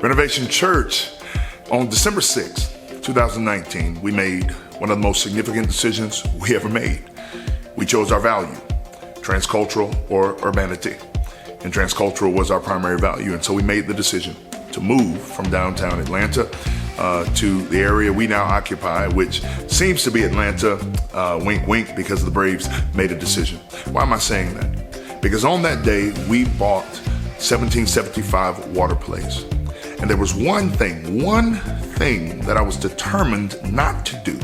Renovation Church, on December 6th, 2019, we made one of the most significant decisions we ever made. We chose our value, transcultural or urbanity. And transcultural was our primary value. And so we made the decision to move from downtown Atlanta to the area we now occupy, which seems to be Atlanta, wink, wink, because the Braves made a decision. Why am I saying that? Because on that day, we bought 1775 Water Place. And there was one thing that I was determined not to do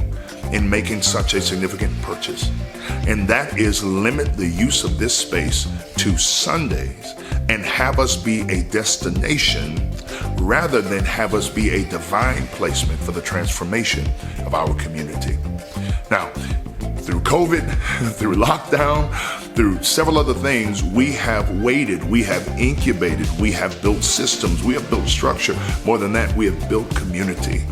in making such a significant purchase. And that is limit the use of this space to Sundays and have us be a destination rather than have us be a divine placement for the transformation of our community. Now, through COVID, through lockdown, through several other things, we have waited, we have incubated, we have built systems, we have built structure. More than that, we have built community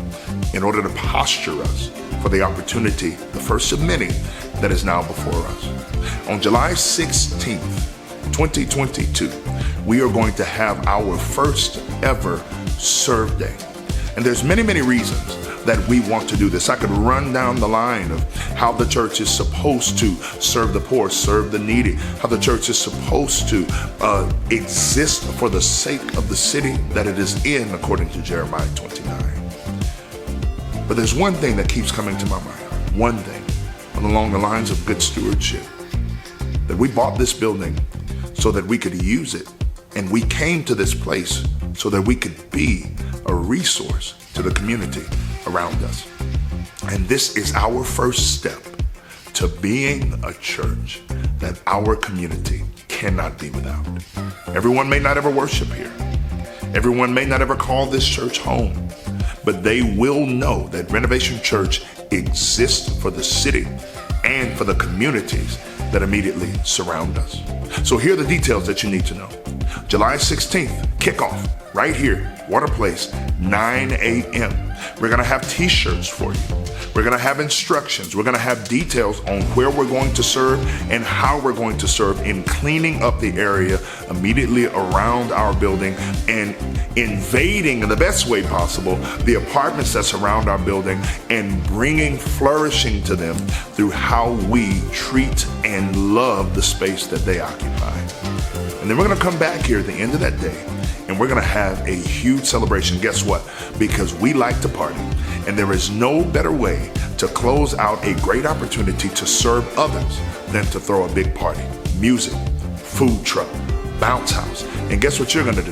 in order to posture us for the opportunity, the first of many, that is now before us. On July 16th, 2022, we are going to have our first ever Serve Day. And there's many, many reasons that we want to do this. I could run down the line of how the church is supposed to serve the poor, serve the needy, how the church is supposed to exist for the sake of the city that it is in, according to Jeremiah 29. But there's one thing that keeps coming to my mind, one thing along the lines of good stewardship, that we bought this building so that we could use it, and we came to this place so that we could be a resource to the community around us. And this is our first step to being a church that our community cannot be without. Everyone may not ever worship here. Everyone may not ever call this church home, but they will know that Renovation Church exists for the city and for the communities that immediately surround us. So here are the details that you need to know. July 16th, kickoff right here, Water Place, 9 a.m. We're gonna have t-shirts for you. We're gonna have instructions. We're gonna have details on where we're going to serve and how we're going to serve in cleaning up the area immediately around our building and invading in the best way possible the apartments that surround our building and bringing flourishing to them through how we treat and love the space that they occupy. And then we're gonna come back here at the end of that day and we're gonna have a huge celebration. Guess what? Because we like to party, and there is no better way to close out a great opportunity to serve others than to throw a big party. Music, food truck, bounce house. And guess what you're gonna do?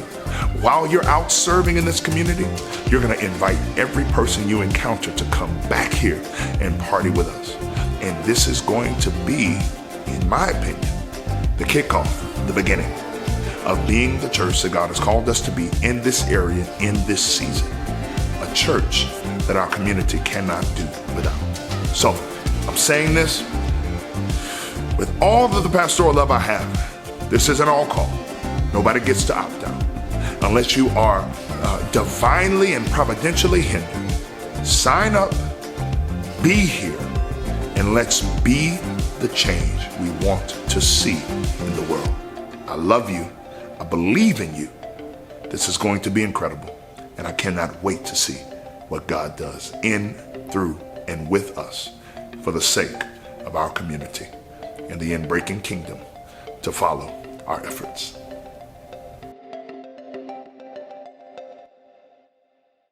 While you're out serving in this community, you're gonna invite every person you encounter to come back here and party with us. And this is going to be, in my opinion, the kickoff, the beginning of being the church that God has called us to be in this area, in this season. A church that our community cannot do without. So, I'm saying this with all of the pastoral love I have. This is an all call. Nobody gets to opt out unless you are divinely and providentially hindered. Sign up, be here, and let's be the change we want to see in the world. I love you. I believe in you. This is going to be incredible, and I cannot wait to see what God does in, through, and with us for the sake of our community and the inbreaking kingdom to follow our efforts.